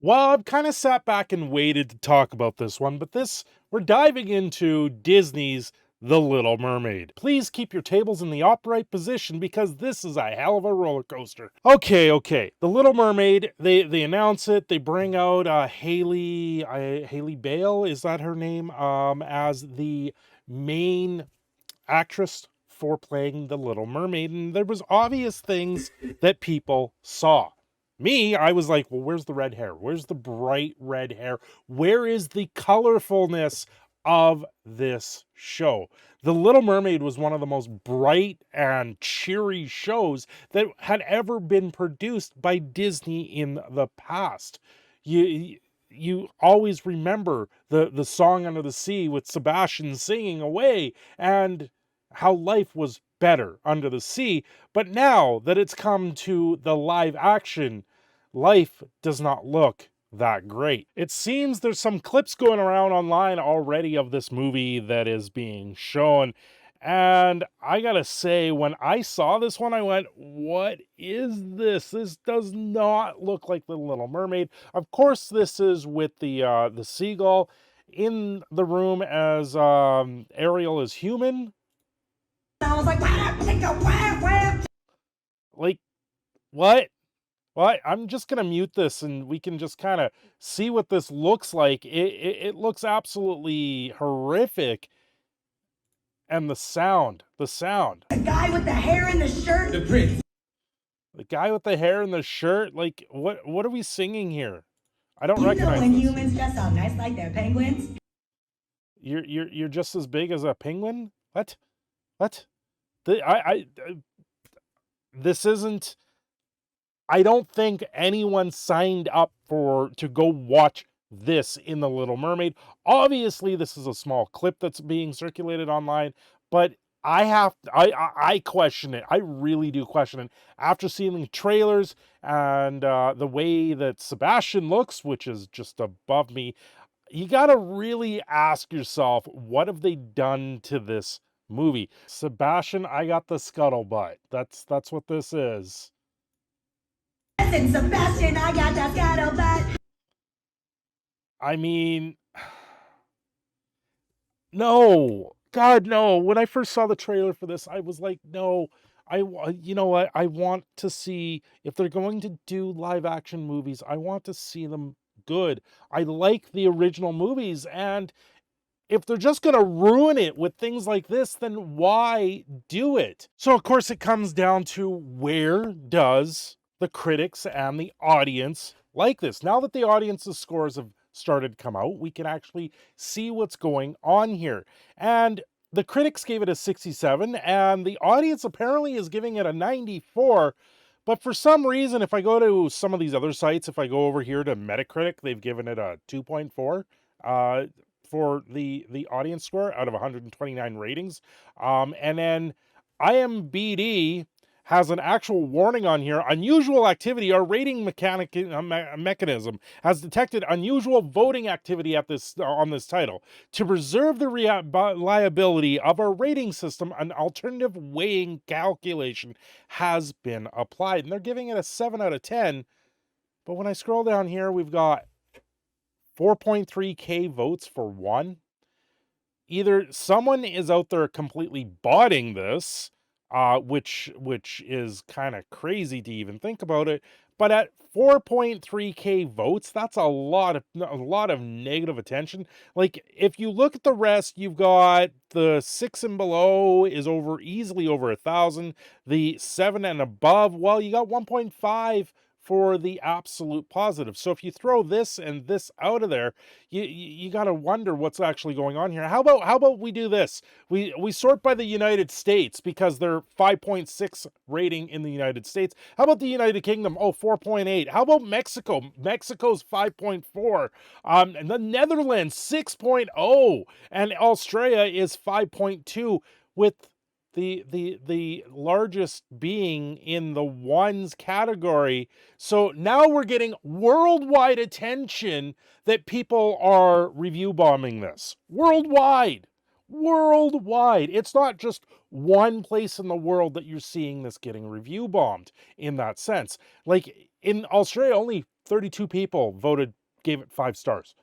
Well, I've kind of sat back and waited to talk about this one, but we're diving into Disney's The Little Mermaid. Please keep your tables in the upright position because this is a hell of a roller coaster. Okay. The Little Mermaid, they announce it, they bring out Haley Bale, is that her name? As the main actress for playing the Little Mermaid, and there was obvious things that people saw. Me, I was like, well, where's the red hair? Where's the bright red hair? Where is the colorfulness of this show? The Little Mermaid was one of the most bright and cheery shows that had ever been produced by Disney in the past. You always remember the song Under the Sea with Sebastian singing away, and how life was better under the sea. But now that it's come to the live action, life does not look that great. It seems there's some clips going around online already of this movie that is being shown. And I gotta say, when I saw this one, I went, what is this? This does not look like The Little Mermaid. Of course, this is with the seagull in the room as Ariel is human. I was like, like, what? What? I'm just gonna mute this and we can just kind of see what this looks like. It looks absolutely horrific. And the sound. The guy with the hair in the shirt. The prince. The guy with the hair in the shirt. Like, what are we singing here? I don't recognize when this. Humans dress up nice like they're penguins. You're just as big as a penguin? What? What? This isn't. I don't think anyone signed up to go watch this in The Little Mermaid. Obviously, this is a small clip that's being circulated online, but I question it. I really do question it. After seeing the trailers and the way that Sebastian looks, which is just above me, you got to really ask yourself, what have they done to this movie? Sebastian, I got the scuttlebutt. That's what this is. And Sebastian, I got that scuttlebutt. I mean, no. God, no. When I first saw the trailer for this, I was like, no. You know what? I want to see, if they're going to do live action movies, I want to see them good. I like the original movies, and if they're just going to ruin it with things like this, then why do it? So, of course, it comes down to, where does the critics and the audience like this? Now that the audience's scores have started to come out, we can actually see what's going on here. And the critics gave it a 67, and the audience apparently is giving it a 94. But for some reason, if I go to some of these other sites, if I go over here to Metacritic, they've given it a 2.4. For the audience score out of 129 ratings. And then IMBD has an actual warning on here. Unusual activity. Our rating mechanism has detected unusual voting activity at on this title. To preserve the reliability of our rating system, an alternative weighing calculation has been applied. And they're giving it a 7 out of 10. But when I scroll down here, we've got 4.3K votes for one. Either someone is out there completely botting this, which is kind of crazy to even think about it. But at 4.3K votes, that's a lot of negative attention. Like, if you look at the rest, you've got the 6 and below is easily over 1,000. The 7 and above, well, you got 1.5 for the absolute positive. So if you throw this and this out of there, you got to wonder what's actually going on here. How about we do this? We sort by the United States, because they're 5.6 rating in the United States. How about the United Kingdom? Oh, 4.8. How about Mexico? Mexico's 5.4. And the Netherlands 6.0, and Australia is 5.2, with the largest being in the ones category. So now we're getting worldwide attention that people are review bombing this. Worldwide. It's not just one place in the world that you're seeing this getting review bombed in that sense. Like, in Australia, only 32 people gave it 5 stars,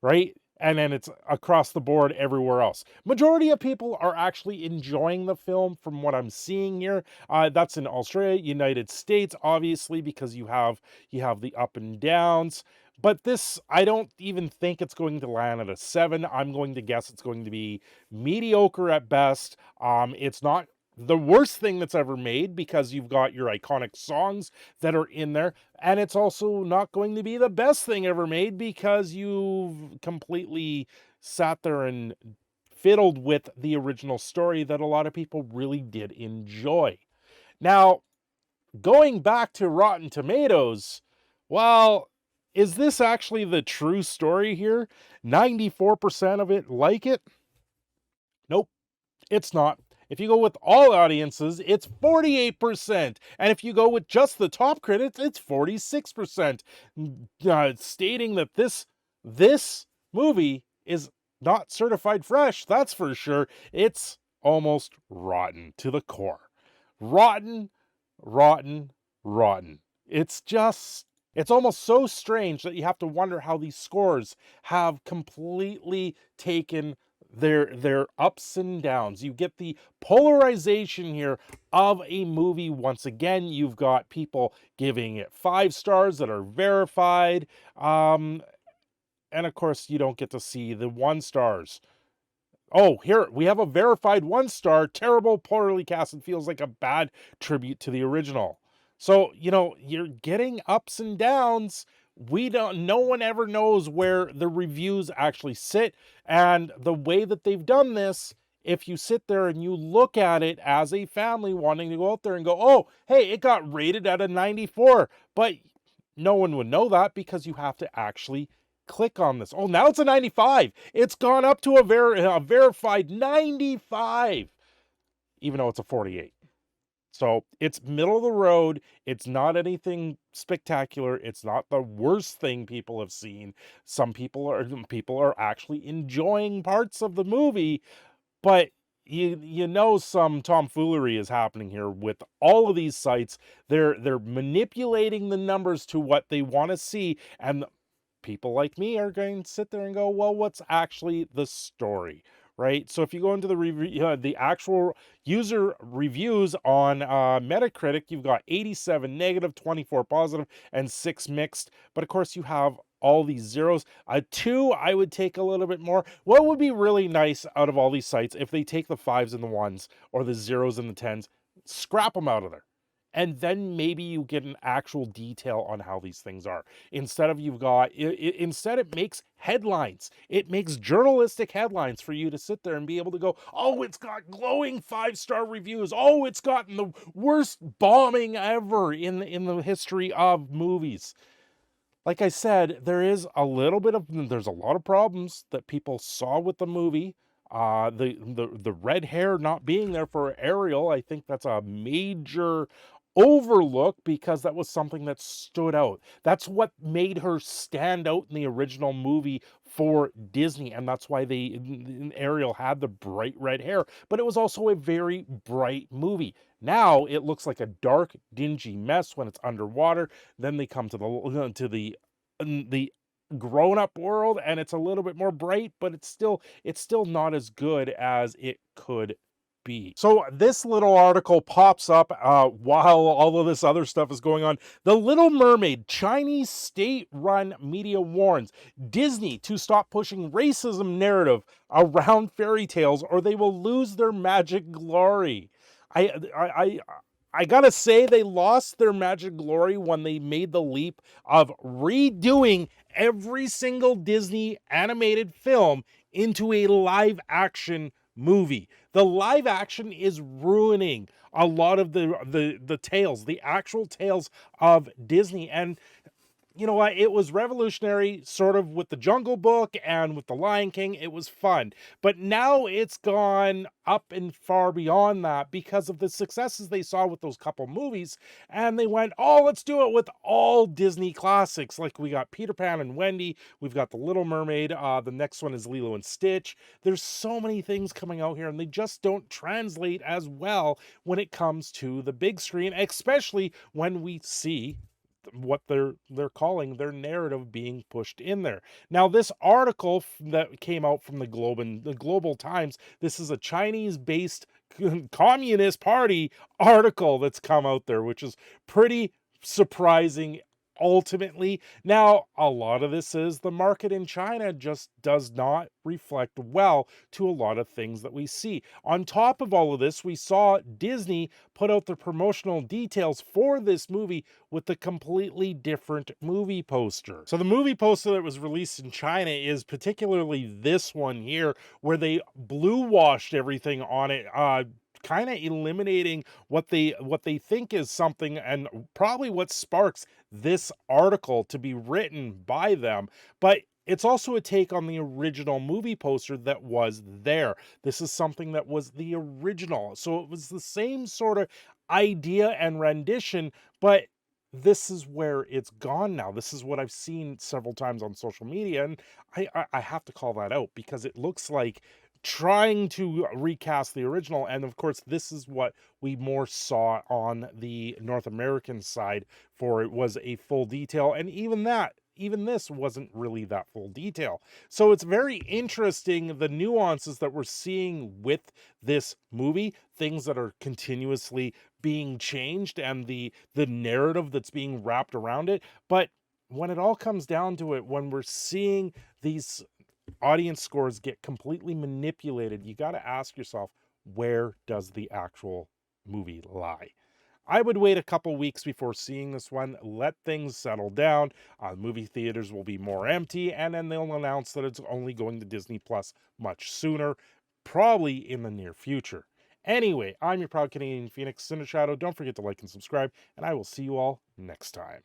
right? And then it's across the board everywhere else. Majority of people are actually enjoying the film from what I'm seeing here. That's in Australia, United States, obviously, because you have the up and downs. But this, I don't even think it's going to land at a 7. I'm going to guess it's going to be mediocre at best. It's not the worst thing that's ever made because you've got your iconic songs that are in there. And it's also not going to be the best thing ever made because you've completely sat there and fiddled with the original story that a lot of people really did enjoy. Now, going back to Rotten Tomatoes, well, is this actually the true story here? 94% of it like it? Nope. It's not. If you go with all audiences, it's 48%. And if you go with just the top critics, it's 46%. Stating that this movie is not certified fresh, that's for sure. It's almost rotten to the core. Rotten, rotten, rotten. It's almost so strange that you have to wonder how these scores have completely taken their ups and downs. You get the polarization here of a movie. Once again, you've got people giving it 5 stars that are verified, and of course you don't get to see the 1 stars. Oh, here we have a verified 1 star, terrible, poorly cast, and feels like a bad tribute to the original. So, you're getting ups and downs. No one ever knows where the reviews actually sit. And the way that they've done this, if you sit there and you look at it as a family wanting to go out there and go, oh, hey, it got rated at a 94. But no one would know that because you have to actually click on this. Oh, now it's a 95. It's gone up to a verified 95, even though it's a 48. So it's middle of the road. It's not anything spectacular. It's not the worst thing people have seen. Some people are actually enjoying parts of the movie, but you know some tomfoolery is happening here with all of these sites. They're manipulating the numbers to what they want to see, and people like me are going to sit there and go, well, what's actually the story, right? So if you go into the actual user reviews on Metacritic, you've got 87 negative, 24 positive, and 6 mixed. But of course, you have all these zeros. A 2, I would take a little bit more. What would be really nice out of all these sites if they take the 5s and the 1s or the 0s and the 10s, scrap them out of there. And then maybe you get an actual detail on how these things are. Instead of instead it makes headlines. It makes journalistic headlines for you to sit there and be able to go, oh, it's got glowing 5-star reviews. Oh, it's gotten the worst bombing ever in the history of movies. Like I said, there's a lot of problems that people saw with the movie. The red hair not being there for Ariel, I think that's a major overlook because that was something that stood out. That's what made her stand out in the original movie for Disney, and that's why Ariel had the bright red hair. But it was also a very bright movie. Now it looks like a dark, dingy mess when it's underwater. Then they come to the grown-up world, and it's a little bit more bright, but it's still not as good as it could be. So this little article pops up while all of this other stuff is going on. The Little Mermaid, Chinese state-run media warns Disney to stop pushing racism narrative around fairy tales, or they will lose their magic glory. I gotta say, they lost their magic glory when they made the leap of redoing every single Disney animated film into a live action movie. The live action is ruining a lot of the tales, the actual tales of Disney. And you know what? It was revolutionary, sort of with the Jungle Book and with the Lion King. It was fun. But now it's gone up and far beyond that because of the successes they saw with those couple movies. And they went, oh, let's do it with all Disney classics. Like we got Peter Pan and Wendy. We've got The Little Mermaid. The next one is Lilo and Stitch. There's so many things coming out here, and they just don't translate as well when it comes to the big screen, especially when we see what they're calling their narrative being pushed in there. Now, this article that came out from the Global Times, this is a Chinese-based Communist Party article that's come out there, which is pretty surprising ultimately. Now, a lot of this is the market in China just does not reflect well to a lot of things that we see. On top of all of this, we saw Disney put out the promotional details for this movie with a completely different movie poster. So the movie poster that was released in China is particularly this one here, where they blue washed everything on it, kind of eliminating what they think is something, and probably what sparks this article to be written by them. But it's also a take on the original movie poster that was there. This is something that was the original, so it was the same sort of idea and rendition, but this is where it's gone now. This is what I've seen several times on social media, and I have to call that out because it looks like trying to recast the original. And of course, this is what we more saw on the North American side, for it was a full detail, and even this wasn't really that full detail. So it's very interesting, the nuances that we're seeing with this movie, things that are continuously being changed, and the narrative that's being wrapped around it. But when it all comes down to it, when we're seeing these audience scores get completely manipulated, you got to ask yourself, where does the actual movie lie? I would wait a couple weeks before seeing this one, let things settle down. Movie theaters will be more empty, and then they'll announce that it's only going to Disney Plus much sooner, probably in the near future. Anyway, I'm your proud Canadian Phoenix, Cineshadow. Don't forget to like and subscribe, and I will see you all next time.